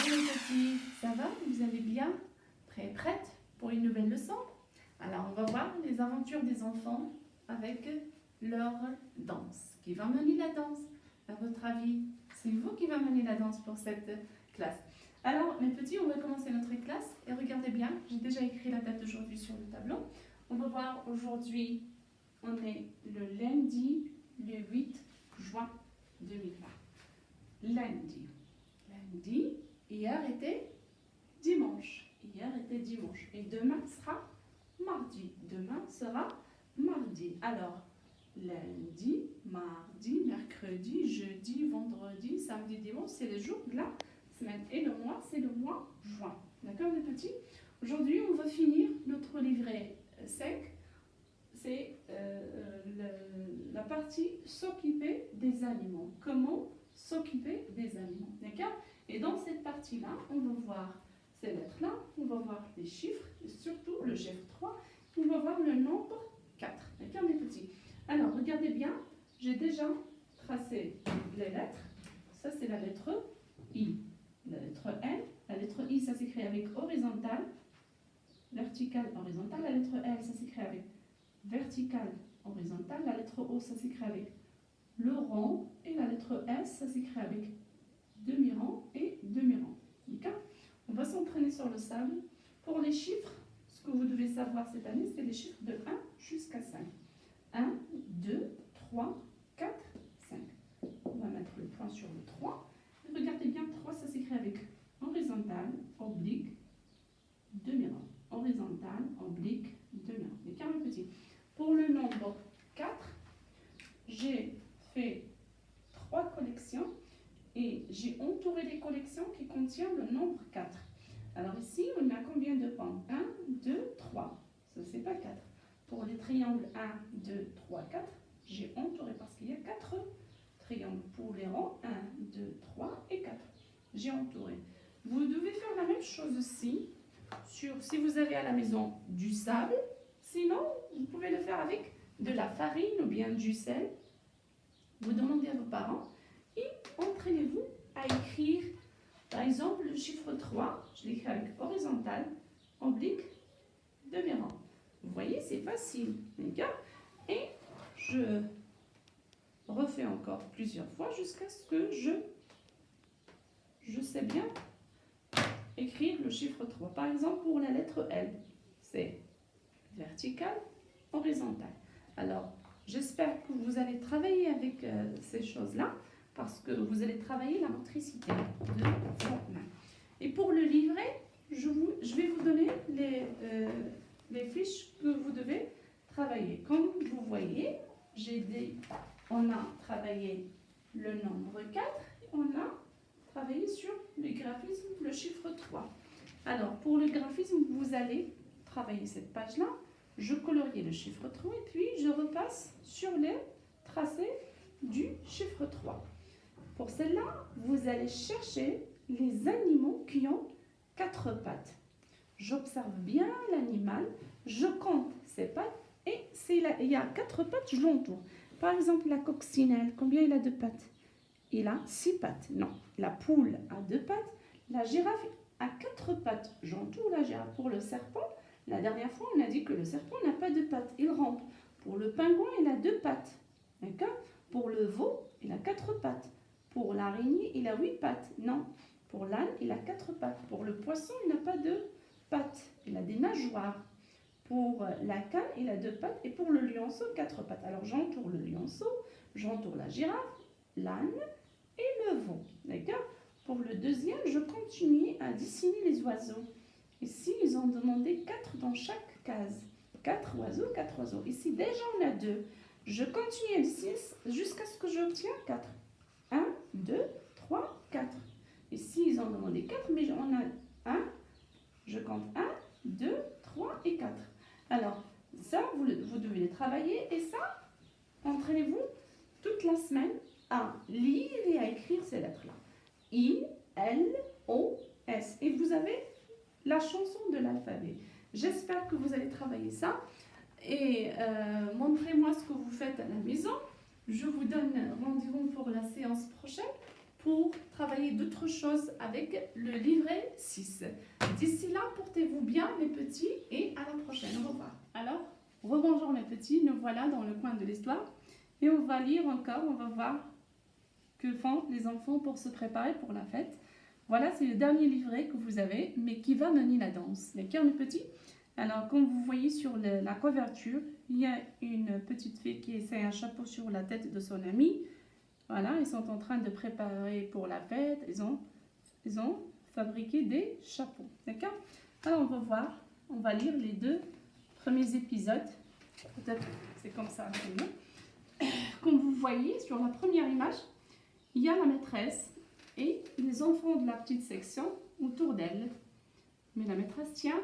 les petits, ça va? Vous allez bien? Prête pour une nouvelle leçon? Alors, on va voir les aventures des enfants avec leur danse. Qui va mener la danse? À votre avis, c'est vous qui va mener la danse pour cette classe. Alors, mes petits, on va commencer notre classe. Et regardez bien, j'ai déjà écrit la date d'aujourd'hui sur le tableau. On va voir aujourd'hui, on est le lundi, le 8 juin 2020. Lundi. Hier était dimanche. Et demain sera mardi. Alors, lundi, mardi, mercredi, jeudi, vendredi, samedi, dimanche, c'est les jours de la semaine. Et le mois, c'est le mois juin. D'accord, les petits? Aujourd'hui, on va finir notre livret 5. C'est la partie s'occuper des animaux. Comment s'occuper des animaux. D'accord? Et dans cette partie-là, on va voir ces lettres-là, on va voir les chiffres, et surtout le chiffre 3, on va voir le nombre 4. D'accord, mes petits? Alors, regardez bien, j'ai déjà tracé les lettres. Ça, c'est la lettre I. La lettre L. La lettre I, ça s'écrit avec horizontale, verticale, horizontale. La lettre L, ça s'écrit avec verticale, horizontale. La lettre O, ça s'écrit avec le rond. Et la lettre S, ça s'écrit avec demi-rond et demi-rond. D'accord? On va s'entraîner sur le sable. Pour les chiffres, ce que vous devez savoir cette année, c'est les chiffres de 1 jusqu'à 5. 1, 2, 3, 4, 5. On va mettre le point sur le 3. Et regardez bien, 3, ça s'écrit avec horizontale, oblique, demi-rond. Horizontale, oblique, demi-rond. D'accord, mes petits? Pour le nombre 4, j'ai fait 3 collections. Et j'ai entouré les collections qui contiennent le nombre 4. Alors ici, on a combien de points? 1, 2, 3. Ça, c'est pas 4. Pour les triangles 1, 2, 3, 4, j'ai entouré parce qu'il y a 4 triangles. Pour les ronds, 1, 2, 3 et 4. J'ai entouré. Vous devez faire la même chose aussi si vous avez à la maison du sable. Sinon, vous pouvez le faire avec de la farine ou bien du sel. Vous demandez à vos parents. Et entraînez-vous à écrire, par exemple, le chiffre 3, je l'écris avec horizontale, oblique, demi-rond. Vous voyez, c'est facile, d'accord? Et je refais encore plusieurs fois jusqu'à ce que je sais bien écrire le chiffre 3. Par exemple, pour la lettre L, c'est vertical, horizontal. Alors, j'espère que vous allez travailler avec ces choses-là, parce que vous allez travailler la motricité de vos mains. Et pour le livret, je vais vous donner les fiches que vous devez travailler. Comme vous voyez, on a travaillé le nombre 4, on a travaillé sur le graphisme, le chiffre 3. Alors, pour le graphisme, vous allez travailler cette page-là, je colorie le chiffre 3 et puis je repasse sur les tracés du chiffre 3. Pour celle-là, vous allez chercher les animaux qui ont 4 pattes. J'observe bien l'animal, je compte ses pattes et s'il y a 4 pattes, je l'entoure. Par exemple, la coccinelle, combien il a de pattes? Il a 6 pattes. Non, la poule a 2 pattes, la girafe a 4 pattes. J'entoure la girafe. Pour le serpent, la dernière fois, on a dit que le serpent n'a pas de pattes, il rampe. Pour le pingouin, il a 2 pattes. D'accord? Pour le veau, il a 4 pattes. Pour l'araignée, il a 8 pattes. Non. Pour l'âne, il a 4 pattes. Pour le poisson, il n'a pas de pattes. Il a des nageoires. Pour la canne, il a 2 pattes. Et pour le lionceau, 4 pattes. Alors, j'entoure le lionceau, j'entoure la girafe, l'âne et le veau. D'accord? Pour le deuxième, je continue à dessiner les oiseaux. Ici, ils ont demandé 4 dans chaque case. 4 oiseaux, 4 oiseaux. Ici, déjà, on a 2. Je continue à dessiner jusqu'à ce que j'obtienne 4. 1, 2, 3, 4. Ici, ils ont demandé 4, mais on a 1. Je compte 1, 2, 3 et 4. Alors, ça, vous devez les travailler. Et ça, entraînez-vous toute la semaine à lire et à écrire ces lettres-là. I, L, O, S. Et vous avez la chanson de l'alphabet. J'espère que vous allez travailler ça. Et montrez-moi ce que vous faites à la maison. Je vous donne rendez-vous pour la séance prochaine pour travailler d'autres choses avec le livret 6. D'ici là, portez-vous bien mes petits et à la prochaine. Au revoir. Alors, rebonjour mes petits, nous voilà dans le coin de l'histoire et on va lire encore, on va voir que font les enfants pour se préparer pour la fête. Voilà, c'est le dernier livret que vous avez, mais qui va mener la danse. D'accord mes petits? Alors, comme vous voyez sur la couverture, il y a une petite fille qui essaie un chapeau sur la tête de son amie. Voilà, ils sont en train de préparer pour la fête. Ils ont fabriqué des chapeaux. D'accord? Alors, on va voir, on va lire les 2 premiers épisodes. Peut-être c'est comme ça. Comme vous voyez sur la première image, il y a la maîtresse et les enfants de la petite section autour d'elle. Mais la maîtresse tient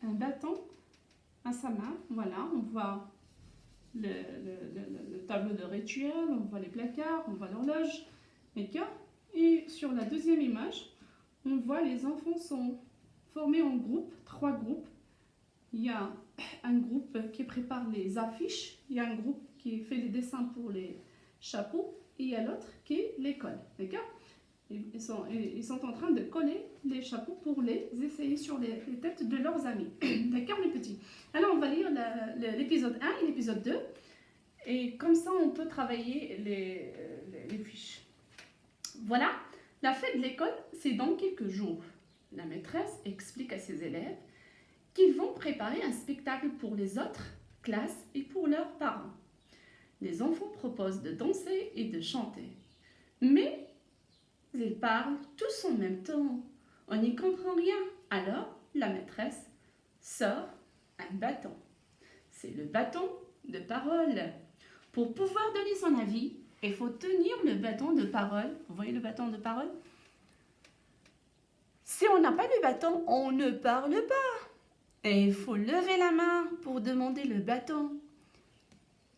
un bâton à sa main. Voilà, on voit le tableau de rituel, on voit les placards, on voit l'horloge. D'accord? Et sur la deuxième image, on voit les enfants sont formés en groupes, 3 groupes. Il y a un groupe qui prépare les affiches, il y a un groupe qui fait les dessins pour les chapeaux et il y a l'autre qui les colle. D'accord? Ils sont en train de coller les chapeaux pour les essayer sur les têtes de leurs amis. D'accord les petits? Alors on va lire l'épisode 1 et l'épisode 2. Et comme ça on peut travailler les fiches. Voilà, la fête de l'école c'est dans quelques jours. La maîtresse explique à ses élèves qu'ils vont préparer un spectacle pour les autres classes et pour leurs parents. Les enfants proposent de danser et de chanter. Mais ils parlent tous en même temps. On n'y comprend rien. Alors, la maîtresse sort un bâton. C'est le bâton de parole. Pour pouvoir donner son avis, il faut tenir le bâton de parole. Vous voyez le bâton de parole? Si on n'a pas le bâton, on ne parle pas. Et il faut lever la main pour demander le bâton.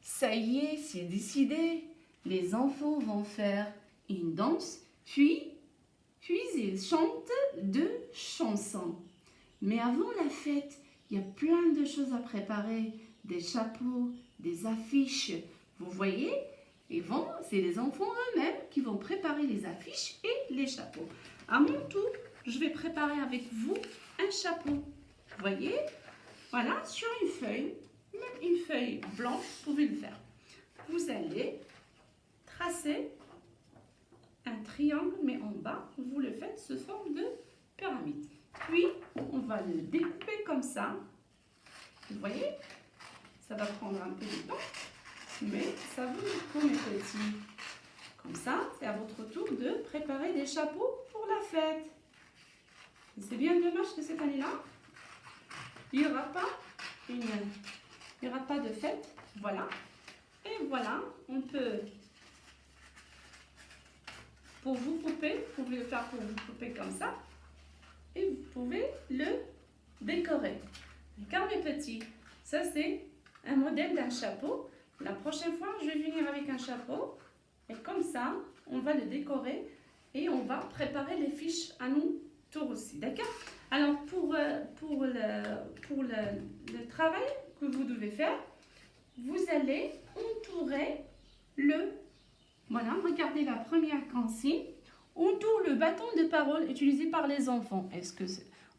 Ça y est, c'est décidé. Les enfants vont faire une danse, puis ils chantent 2 chansons. Mais avant la fête, il y a plein de choses à préparer. Des chapeaux, des affiches. Vous voyez? C'est les enfants eux-mêmes qui vont préparer les affiches et les chapeaux. À mon tour, je vais préparer avec vous un chapeau. Vous voyez? Voilà, sur une feuille, même une feuille blanche, vous pouvez le faire. Vous allez tracer un triangle, mais en bas, vous le faites sous forme de pyramide. Puis, on va le découper comme ça. Vous voyez? Ça va prendre un peu de temps, mais ça vaut le coup, mes petits. Comme ça, c'est à votre tour de préparer des chapeaux pour la fête. C'est bien dommage que cette année-là, il n'y aura pas de fête. Voilà. Et voilà, on peut, pour vous couper, vous pouvez le faire pour vous couper comme ça. Et vous pouvez le décorer. D'accord mes petits? Ça c'est un modèle d'un chapeau. La prochaine fois, je vais venir avec un chapeau. Et comme ça, on va le décorer et on va préparer les fiches à nous tour aussi. D'accord? Alors pour le travail que vous devez faire, vous allez entourer voilà, regardez la première consigne, entoure le bâton de parole utilisé par les enfants.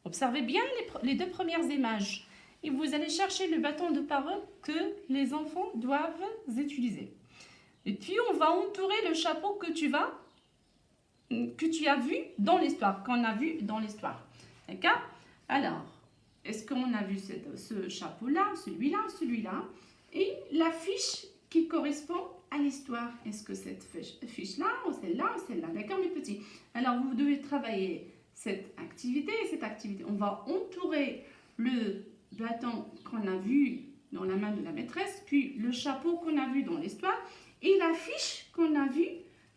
Observez bien les 2 premières images et vous allez chercher le bâton de parole que les enfants doivent utiliser. Et puis on va entourer le chapeau que tu as vu dans l'histoire, qu'on a vu dans l'histoire. D'accord? Alors, est-ce qu'on a vu ce chapeau-là, celui-là, et la fiche qui correspond à l'histoire? Est-ce que cette fiche-là, ou celle-là, d'accord mes petits? Alors, vous devez travailler cette activité et cette activité. On va entourer le bâton qu'on a vu dans la main de la maîtresse, puis le chapeau qu'on a vu dans l'histoire, et la fiche qu'on a vue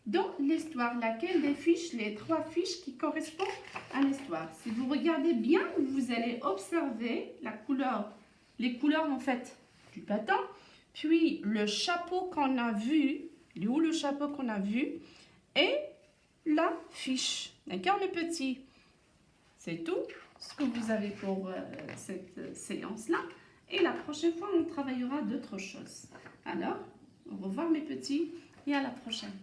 dans l'histoire. Laquelle des fiches? Les 3 fiches qui correspondent à l'histoire. Si vous regardez bien, vous allez observer les couleurs en fait du bâton, puis le chapeau qu'on a vu, le chapeau qu'on a vu, et la fiche. D'accord les petits? C'est tout ce que vous avez pour cette séance-là. Et la prochaine fois, on travaillera d'autres choses. Alors, au revoir mes petits et à la prochaine.